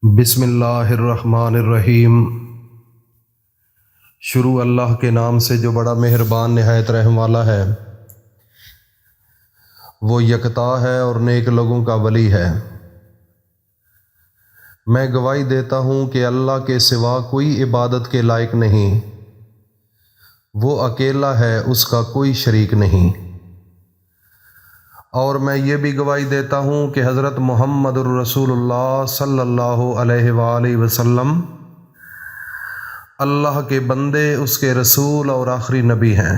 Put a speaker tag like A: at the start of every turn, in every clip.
A: بسم اللہ الرحمن الرحیم۔ شروع اللہ کے نام سے جو بڑا مہربان نہایت رحم والا ہے۔ وہ یکتا ہے اور نیک لوگوں کا ولی ہے۔ میں گواہی دیتا ہوں کہ اللہ کے سوا کوئی عبادت کے لائق نہیں، وہ اکیلا ہے، اس کا کوئی شریک نہیں۔ اور میں یہ بھی گواہی دیتا ہوں کہ حضرت محمد الرسول اللہ صلی اللہ علیہ وآلہ وسلم اللہ کے بندے، اس کے رسول اور آخری نبی ہیں۔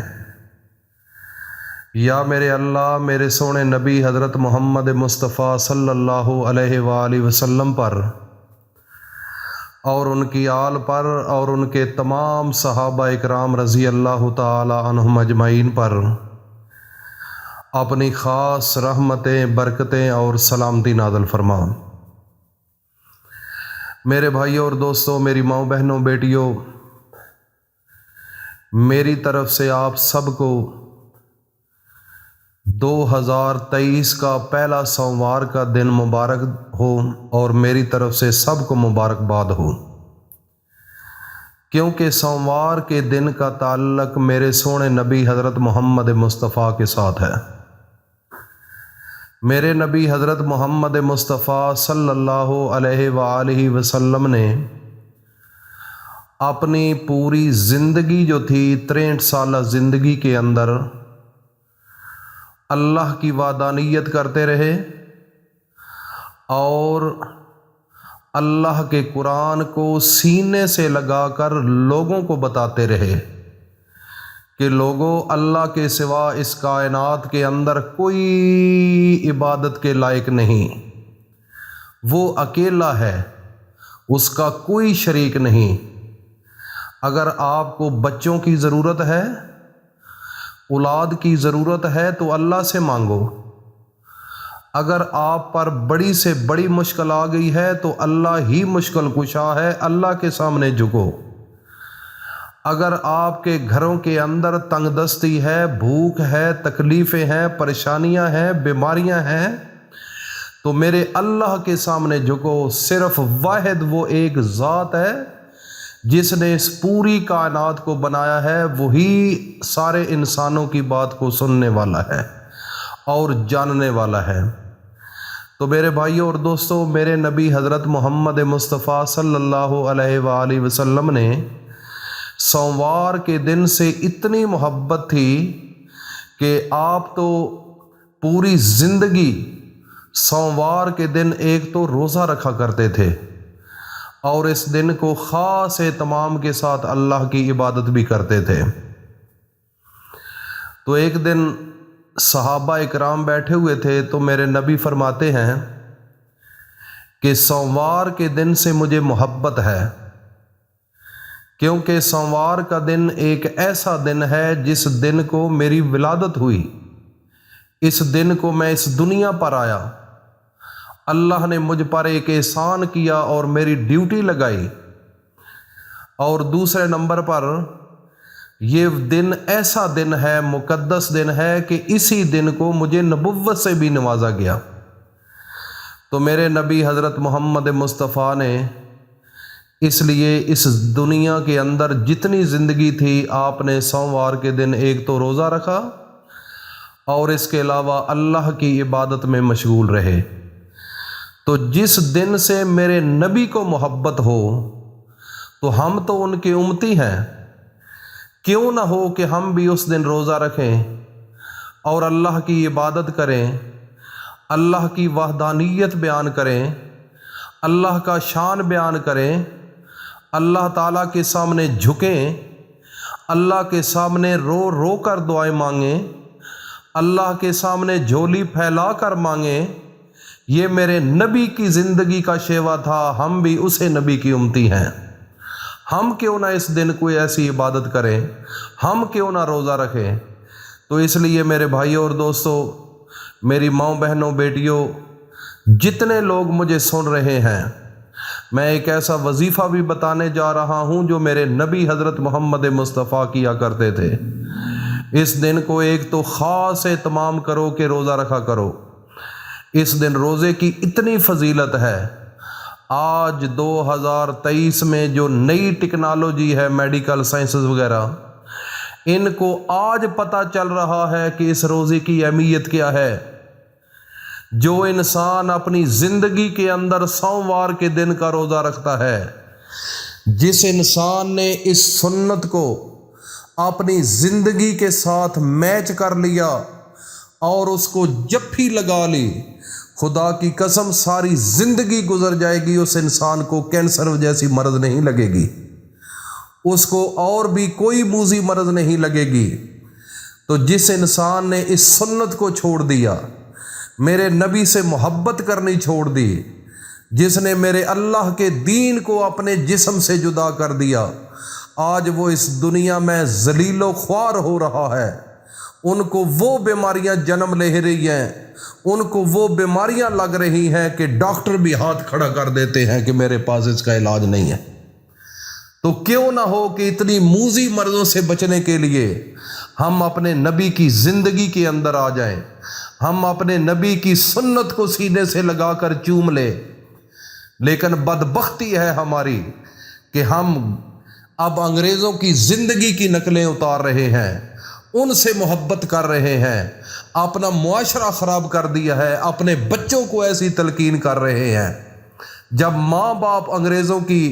A: یا میرے اللہ میرے سونے نبی حضرت محمد مصطفیٰ صلی اللہ علیہ وآلہ وسلم پر اور ان کی آل پر اور ان کے تمام صحابہ اکرام رضی اللہ تعالی عنہم اجمعین پر اپنی خاص رحمتیں، برکتیں اور سلامتی نازل فرما۔ میرے بھائیوں اور دوستوں، میری ماؤں، بہنوں، بیٹیوں، میری طرف سے آپ سب کو 2023 کا پہلا سوموار کا دن مبارک ہو، اور میری طرف سے سب کو مبارکباد ہو، کیونکہ سوموار کے دن کا تعلق میرے سونے نبی حضرت محمد مصطفیٰ کے ساتھ ہے۔ میرے نبی حضرت محمد مصطفیٰ صلی اللہ علیہ وآلہ وسلم نے اپنی پوری زندگی جو تھی 63 سالہ زندگی کے اندر اللہ کی وحدانیت کرتے رہے اور اللہ کے قرآن کو سینے سے لگا کر لوگوں کو بتاتے رہے کہ لوگوں، اللہ کے سوا اس کائنات کے اندر کوئی عبادت کے لائق نہیں، وہ اکیلا ہے، اس کا کوئی شریک نہیں۔ اگر آپ کو بچوں کی ضرورت ہے، اولاد کی ضرورت ہے تو اللہ سے مانگو۔ اگر آپ پر بڑی سے بڑی مشکل آ گئی ہے تو اللہ ہی مشکل کشا ہے، اللہ کے سامنے جھکو۔ اگر آپ کے گھروں کے اندر تنگ دستی ہے، بھوک ہے، تکلیفیں ہیں، پریشانیاں ہیں، بیماریاں ہیں، تو میرے اللہ کے سامنے جھکو۔ صرف واحد وہ ایک ذات ہے جس نے اس پوری کائنات کو بنایا ہے، وہی سارے انسانوں کی بات کو سننے والا ہے اور جاننے والا ہے۔ تو میرے بھائیوں اور دوستوں، میرے نبی حضرت محمد مصطفیٰ صلی اللہ علیہ وآلہ وسلم نے سوموار کے دن سے اتنی محبت تھی کہ آپ تو پوری زندگی سوموار کے دن ایک تو روزہ رکھا کرتے تھے اور اس دن کو خاص اہتمام کے ساتھ اللہ کی عبادت بھی کرتے تھے۔ تو ایک دن صحابہ اکرام بیٹھے ہوئے تھے تو میرے نبی فرماتے ہیں کہ سوموار کے دن سے مجھے محبت ہے، کیونکہ سوموار کا دن ایک ایسا دن ہے جس دن کو میری ولادت ہوئی، اس دن کو میں اس دنیا پر آیا، اللہ نے مجھ پر ایک احسان کیا اور میری ڈیوٹی لگائی، اور دوسرے نمبر پر یہ دن ایسا دن ہے، مقدس دن ہے کہ اسی دن کو مجھے نبوت سے بھی نوازا گیا۔ تو میرے نبی حضرت محمد مصطفیٰ نے اس لیے اس دنیا کے اندر جتنی زندگی تھی، آپ نے سوموار کے دن ایک تو روزہ رکھا اور اس کے علاوہ اللہ کی عبادت میں مشغول رہے۔ تو جس دن سے میرے نبی کو محبت ہو تو ہم تو ان کے امتی ہیں، کیوں نہ ہو کہ ہم بھی اس دن روزہ رکھیں اور اللہ کی عبادت کریں، اللہ کی وحدانیت بیان کریں، اللہ کا شان بیان کریں، اللہ تعالیٰ کے سامنے جھکیں، اللہ کے سامنے رو رو کر دعائیں مانگیں، اللہ کے سامنے جھولی پھیلا کر مانگیں۔ یہ میرے نبی کی زندگی کا شیوا تھا، ہم بھی اسے نبی کی امتی ہیں۔ ہم کیوں نہ اس دن کوئی ایسی عبادت کریں، ہم کیوں نہ روزہ رکھیں۔ تو اس لیے میرے بھائیوں اور دوستوں، میری ماؤں، بہنوں، بیٹیوں، جتنے لوگ مجھے سن رہے ہیں، میں ایک ایسا وظیفہ بھی بتانے جا رہا ہوں جو میرے نبی حضرت محمد مصطفیٰ کیا کرتے تھے۔ اس دن کو ایک تو خاص اہتمام کرو کہ روزہ رکھا کرو۔ اس دن روزے کی اتنی فضیلت ہے، آج 2023 میں جو نئی ٹیکنالوجی ہے، میڈیکل سائنسز وغیرہ، ان کو آج پتہ چل رہا ہے کہ اس روزے کی اہمیت کیا ہے۔ جو انسان اپنی زندگی کے اندر سوموار کے دن کا روزہ رکھتا ہے، جس انسان نے اس سنت کو اپنی زندگی کے ساتھ میچ کر لیا اور اس کو جپھی لگا لی، خدا کی قسم ساری زندگی گزر جائے گی، اس انسان کو کینسر جیسی مرض نہیں لگے گی، اس کو اور بھی کوئی موذی مرض نہیں لگے گی۔ تو جس انسان نے اس سنت کو چھوڑ دیا، میرے نبی سے محبت کرنی چھوڑ دی، جس نے میرے اللہ کے دین کو اپنے جسم سے جدا کر دیا، آج وہ اس دنیا میں ذلیل و خوار ہو رہا ہے۔ ان کو وہ بیماریاں جنم لے رہی ہیں، ان کو وہ بیماریاں لگ رہی ہیں کہ ڈاکٹر بھی ہاتھ کھڑا کر دیتے ہیں کہ میرے پاس اس کا علاج نہیں ہے۔ تو کیوں نہ ہو کہ اتنی موذی مرضوں سے بچنے کے لیے ہم اپنے نبی کی زندگی کے اندر آ جائیں، ہم اپنے نبی کی سنت کو سینے سے لگا کر چوم لیں۔ لیکن بدبختی ہے ہماری کہ ہم اب انگریزوں کی زندگی کی نقلیں اتار رہے ہیں، ان سے محبت کر رہے ہیں، اپنا معاشرہ خراب کر دیا ہے، اپنے بچوں کو ایسی تلقین کر رہے ہیں۔ جب ماں باپ انگریزوں کی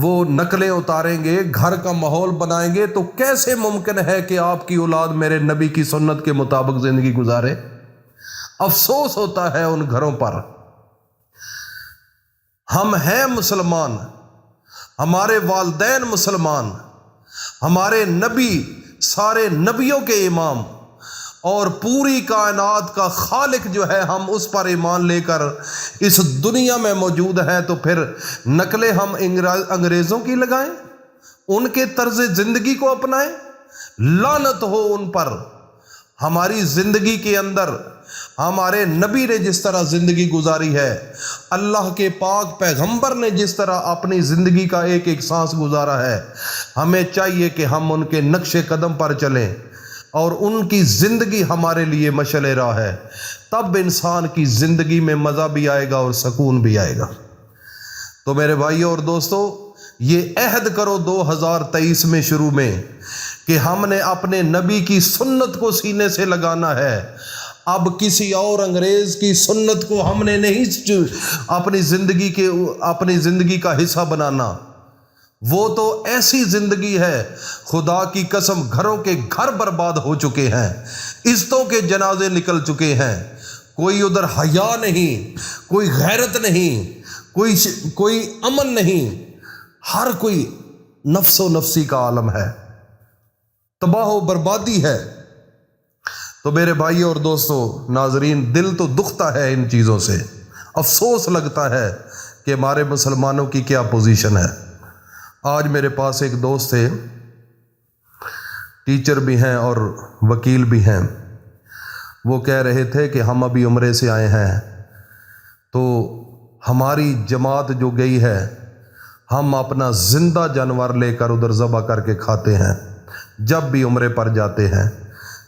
A: وہ نقلیں اتاریں گے، گھر کا ماحول بنائیں گے، تو کیسے ممکن ہے کہ آپ کی اولاد میرے نبی کی سنت کے مطابق زندگی گزارے؟ افسوس ہوتا ہے ان گھروں پر۔ ہم ہیں مسلمان، ہمارے والدین مسلمان، ہمارے نبی سارے نبیوں کے امام اور پوری کائنات کا خالق جو ہے، ہم اس پر ایمان لے کر اس دنیا میں موجود ہیں، تو پھر نقلیں ہم انگریزوں کی لگائیں، ان کے طرز زندگی کو اپنائیں؟ لعنت ہو ان پر۔ ہماری زندگی کے اندر ہمارے نبی نے جس طرح زندگی گزاری ہے، اللہ کے پاک پیغمبر نے جس طرح اپنی زندگی کا ایک ایک سانس گزارا ہے، ہمیں چاہیے کہ ہم ان کے نقش قدم پر چلیں اور ان کی زندگی ہمارے لیے مشعل راہ ہے۔ تب انسان کی زندگی میں مزہ بھی آئے گا اور سکون بھی آئے گا۔ تو میرے بھائیوں اور دوستو، یہ عہد کرو 2023 میں شروع میں کہ ہم نے اپنے نبی کی سنت کو سینے سے لگانا ہے۔ اب کسی اور انگریز کی سنت کو ہم نے نہیں اپنی زندگی کا حصہ بنانا۔ وہ تو ایسی زندگی ہے، خدا کی قسم گھروں کے گھر برباد ہو چکے ہیں، عزتوں کے جنازے نکل چکے ہیں، کوئی ادھر حیا نہیں، کوئی غیرت نہیں، کوئی امن نہیں، ہر کوئی نفس و نفسی کا عالم ہے، تباہ و بربادی ہے۔ تو میرے بھائی اور دوستو ناظرین، دل تو دکھتا ہے ان چیزوں سے، افسوس لگتا ہے کہ ہمارے مسلمانوں کی کیا پوزیشن ہے۔ آج میرے پاس ایک دوست تھے، ٹیچر بھی ہیں اور وکیل بھی ہیں، وہ کہہ رہے تھے کہ ہم ابھی عمرے سے آئے ہیں، تو ہماری جماعت جو گئی ہے، ہم اپنا زندہ جانور لے کر ادھر ذبح کر کے کھاتے ہیں جب بھی عمرے پر جاتے ہیں،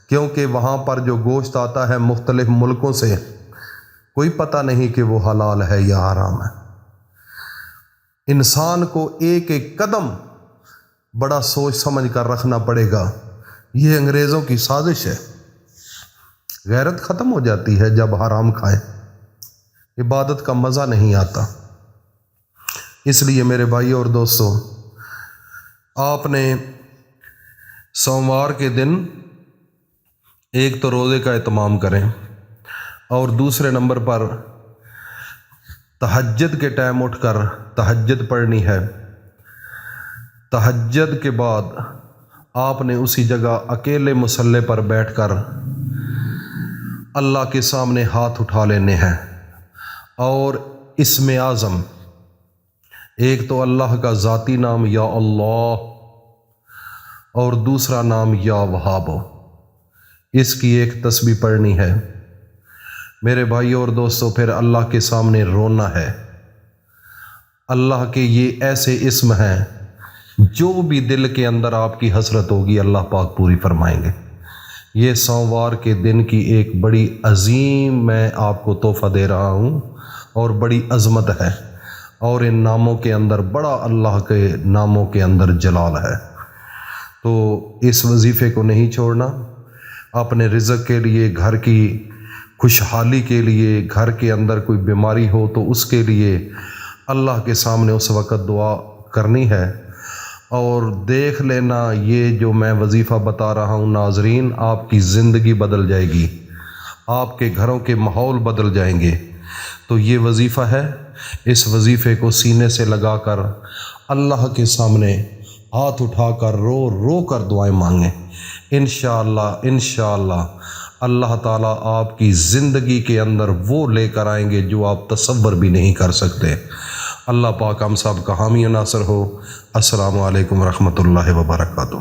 A: کیونکہ وہاں پر جو گوشت آتا ہے مختلف ملکوں سے، کوئی پتہ نہیں کہ وہ حلال ہے یا حرام ہے۔ انسان کو ایک ایک قدم بڑا سوچ سمجھ کر رکھنا پڑے گا۔ یہ انگریزوں کی سازش ہے۔ غیرت ختم ہو جاتی ہے جب حرام کھائیں، عبادت کا مزہ نہیں آتا۔ اس لیے میرے بھائی اور دوستو، آپ نے سوموار کے دن ایک تو روزے کا اہتمام کریں، اور دوسرے نمبر پر تہجد کے ٹائم اٹھ کر تہجد پڑھنی ہے۔ تہجد کے بعد آپ نے اسی جگہ اکیلے مصلی پر بیٹھ کر اللہ کے سامنے ہاتھ اٹھا لینے ہیں، اور اسم اعظم، ایک تو اللہ کا ذاتی نام یا اللہ اور دوسرا نام یا وہاب، اس کی ایک تسبیح پڑھنی ہے۔ میرے بھائیوں اور دوستوں، پھر اللہ کے سامنے رونا ہے۔ اللہ کے یہ ایسے اسم ہیں، جو بھی دل کے اندر آپ کی حسرت ہوگی اللہ پاک پوری فرمائیں گے۔ یہ سوموار کے دن کی ایک بڑی عظیم میں آپ کو تحفہ دے رہا ہوں، اور بڑی عظمت ہے، اور ان ناموں کے اندر بڑا اللہ کے ناموں کے اندر جلال ہے۔ تو اس وظیفے کو نہیں چھوڑنا، اپنے رزق کے لیے، گھر کی خوشحالی کے لیے، گھر کے اندر کوئی بیماری ہو تو اس کے لیے اللہ کے سامنے اس وقت دعا کرنی ہے۔ اور دیکھ لینا یہ جو میں وظیفہ بتا رہا ہوں ناظرین، آپ کی زندگی بدل جائے گی، آپ کے گھروں کے ماحول بدل جائیں گے۔ تو یہ وظیفہ ہے، اس وظیفے کو سینے سے لگا کر اللہ کے سامنے ہاتھ اٹھا کر رو رو کر دعائیں مانگیں۔ انشاءاللہ اللہ تعالیٰ آپ کی زندگی کے اندر وہ لے کر آئیں گے جو آپ تصور بھی نہیں کر سکتے۔ اللہ پاک ہم سب کا حامی و ناصر ہو۔ السلام علیکم ورحمۃ اللہ وبرکاتہ۔